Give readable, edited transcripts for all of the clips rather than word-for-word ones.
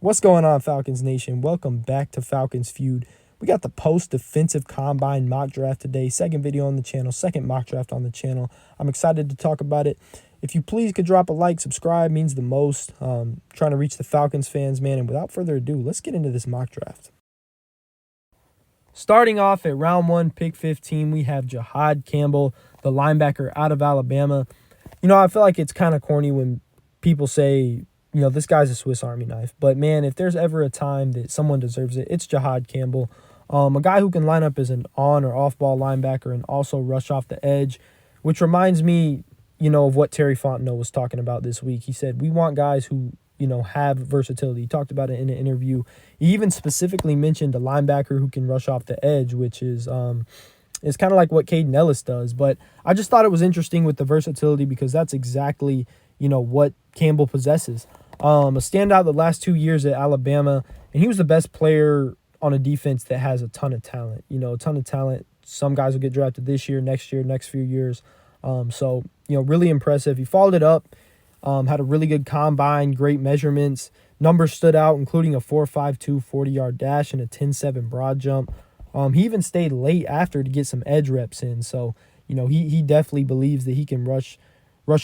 What's going on, Falcons Nation? Welcome back to Falcons Feud. We got the post-defensive combine mock draft today. Second video on the channel, second mock draft on the channel. I'm excited to talk about it. If you please could drop a like, subscribe, means the most. Trying to reach the Falcons fans, man. And without further ado, let's get into this mock draft. Starting off at round 1, pick 15, we have Jahad Campbell, the linebacker out of Alabama. You know, I feel like it's kind of corny when people say, you know, this guy's a Swiss Army knife. But, man, if there's ever a time that someone deserves it, it's Jahad Campbell. A guy who can line up as an on- or off-ball linebacker and also rush off the edge, which reminds me, you know, of what Terry Fontenot was talking about this week. He said, we want guys who, you know, have versatility. He talked about it in an interview. He even specifically mentioned a linebacker who can rush off the edge, which is kind of like what Caden Ellis does. But I just thought it was interesting with the versatility because that's exactly, you know, what Campbell possesses. A standout the last 2 years at Alabama, and he was the best player on a defense that has a ton of talent. You know, a ton of talent. Some guys will get drafted this year, next few years. So, you know, really impressive. He followed it up, had a really good combine, great measurements. Numbers stood out, including a 4.52 40-yard dash and a 10.7 broad jump. He even stayed late after to get some edge reps in. So, you know, he definitely believes that he can rush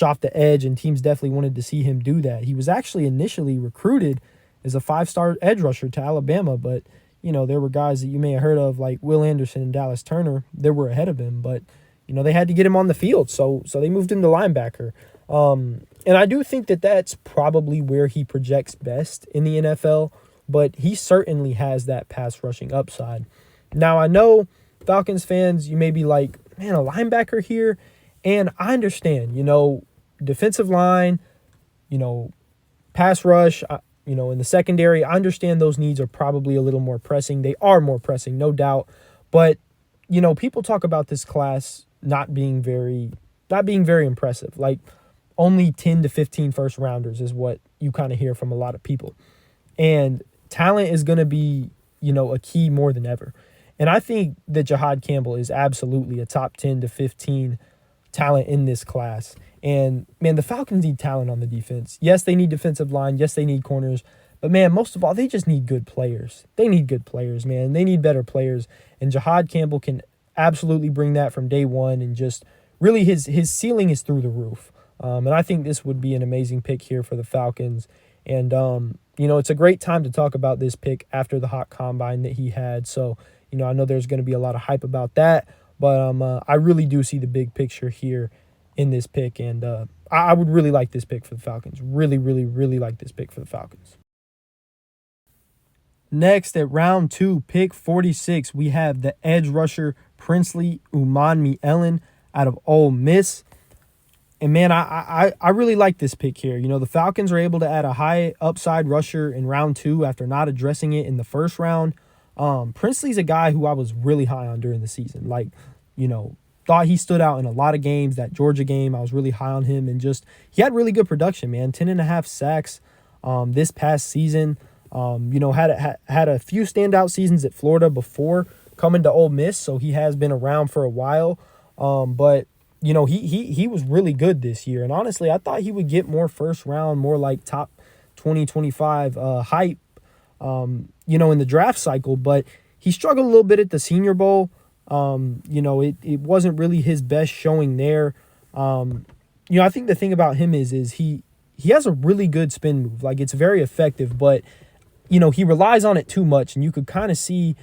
off the edge, and teams definitely wanted to see him do that. He was actually initially recruited as a 5-star edge rusher to Alabama, but, you know, there were guys that you may have heard of like Will Anderson and Dallas Turner that were ahead of him, but, you know, they had to get him on the field, so they moved him to linebacker. And I do think that that's probably where he projects best in the NFL, but he certainly has that pass rushing upside. Now, I know Falcons fans, you may be like, man, a linebacker here? And I understand, you know, defensive line, you know, pass rush, you know, in the secondary, I understand those needs are probably a little more pressing. They are more pressing, no doubt. But, you know, people talk about this class not being very impressive. Like, only 10 to 15 first rounders is what you kind of hear from a lot of people. And talent is going to be, you know, a key more than ever. And I think that Jahad Campbell is absolutely a top 10 to 15 talent in this class. And, man, the Falcons need talent on the defense. Yes, they need defensive line. Yes, they need corners. But, man, most of all, they just need good players. They need good players, man. They need better players. And Jahad Campbell can absolutely bring that from day one. And just really his ceiling is through the roof. And I think this would be an amazing pick here for the Falcons. And, you know, it's a great time to talk about this pick after the hot combine that he had. So, you know, I know there's going to be a lot of hype about that. But I really do see the big picture here in this pick. And I would really like this pick for the Falcons. Really, really, really like this pick for the Falcons. Next, at round 2, pick 46, we have the edge rusher Princely Umanmielen out of Ole Miss. And, man, I really like this pick here. You know, the Falcons are able to add a high upside rusher in round 2 after not addressing it in the first round. Princely's a guy who I was really high on during the season. Like, you know, thought he stood out in a lot of games. That Georgia game, I was really high on him. And just, he had really good production, man. 10.5 sacks this past season. You know, had a few standout seasons at Florida before coming to Ole Miss. So he has been around for a while. But you know, he was really good this year. And honestly, I thought he would get more first round, more like top 20, 25 hype, you know, in the draft cycle. But he struggled a little bit at the Senior Bowl. You know, it wasn't really his best showing there. You know, I think the thing about him is he has a really good spin move. Like, it's very effective. But, you know, he relies on it too much. And you could kind of see,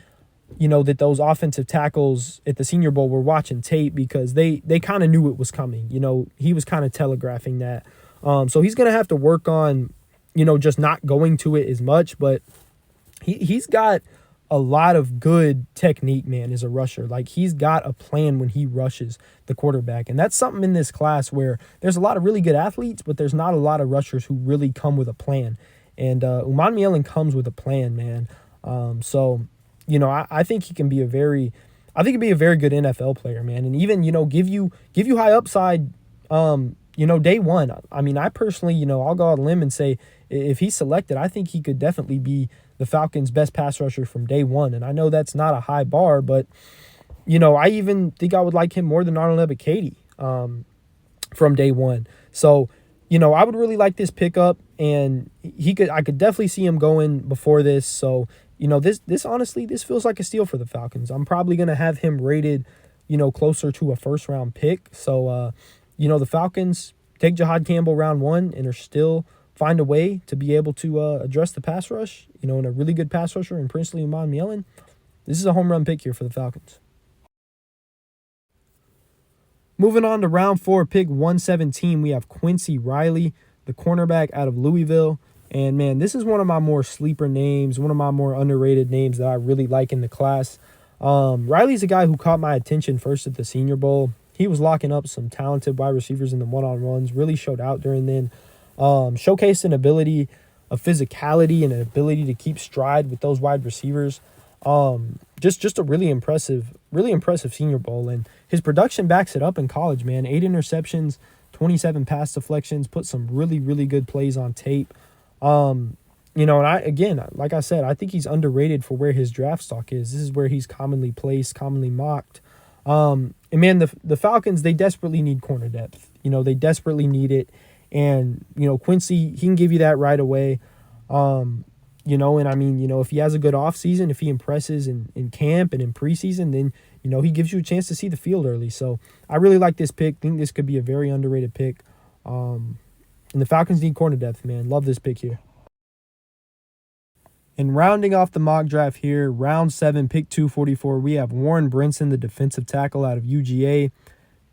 you know, that those offensive tackles at the Senior Bowl were watching tape because they kind of knew it was coming. You know, he was kind of telegraphing that. So he's going to have to work on, you know, just not going to it as much. But he's got a lot of good technique, man, as a rusher. Like, he's got a plan when he rushes the quarterback. And that's something in this class where there's a lot of really good athletes, but there's not a lot of rushers who really come with a plan. And Umanmielen comes with a plan, man. So, you know, I think he can be a very good NFL player, man. And even, you know, give you high upside, you know, day one. I mean, I personally, you know, I'll go out on a limb and say if he's selected, I think he could definitely be the Falcons' best pass rusher from day one. And I know that's not a high bar, but, you know, I even think I would like him more than Arnold Ebiketie from day one. So I would really like this pickup, and I could definitely see him going before this. So, this honestly, this feels like a steal for the Falcons. I'm probably going to have him rated, closer to a first round pick. So, the Falcons take Jahad Campbell round 1 and are still find a way to be able to address the pass rush, and a really good pass rusher in Princely Umon Mielen. This is a home run pick here for the Falcons. Moving on to round 4, pick 117, we have Quincy Riley, the cornerback out of Louisville. And, man, this is one of my more sleeper names, one of my more underrated names that I really like in the class. Riley's a guy who caught my attention first at the Senior Bowl. He was locking up some talented wide receivers in the one-on-ones, really showed out during then. Showcased an ability, a physicality, and an ability to keep stride with those wide receivers. Just a really impressive Senior Bowl, and his production backs it up in college, man. 8 interceptions, 27 pass deflections, put some really, really good plays on tape. And like I said, I think he's underrated for where his draft stock is. This is where he's commonly placed, commonly mocked. And man, the Falcons, they desperately need corner depth. They desperately need it. And, Quincy, he can give you that right away. If he has a good offseason, if he impresses in camp and in preseason, then, he gives you a chance to see the field early. So I really like this pick. Think this could be a very underrated pick. And the Falcons need corner depth, man. Love this pick here. And rounding off the mock draft here, round 7, pick 244, we have Warren Brinson, the defensive tackle out of UGA.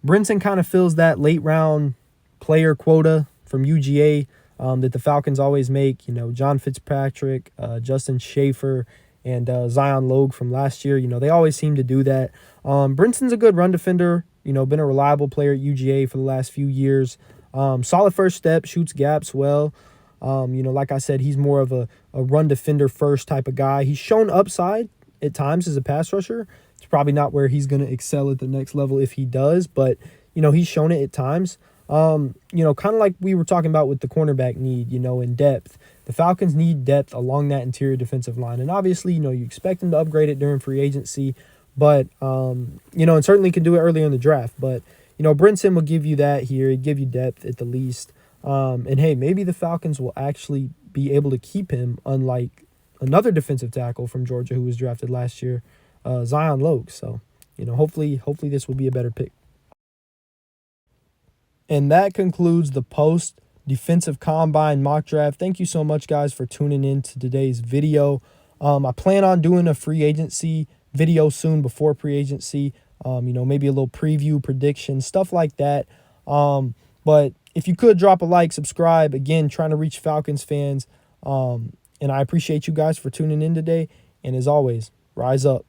Brinson kind of fills that late round player quota from UGA that the Falcons always make. John Fitzpatrick, Justin Schaefer, and Zion Logue from last year. They always seem to do that. Brinson's a good run defender, been a reliable player at UGA for the last few years. Solid first step, shoots gaps well. Like I said, he's more of a run defender first type of guy. He's shown upside at times as a pass rusher. It's probably not where he's going to excel at the next level if he does, but, he's shown it at times. Kind of like we were talking about with the cornerback need, in depth. The Falcons need depth along that interior defensive line. And obviously, you expect them to upgrade it during free agency, but, and certainly can do it earlier in the draft. But, Brinson will give you that here. He'd give you depth at the least. And hey, maybe the Falcons will actually be able to keep him, unlike another defensive tackle from Georgia who was drafted last year, Zion Logue. So, hopefully this will be a better pick. And that concludes the post defensive combine mock draft. Thank you so much, guys, for tuning in to today's video. I plan on doing a free agency video soon before free agency. Maybe a little preview, prediction, stuff like that. But if you could drop a like, subscribe, again, trying to reach Falcons fans. And I appreciate you guys for tuning in today. And as always, rise up.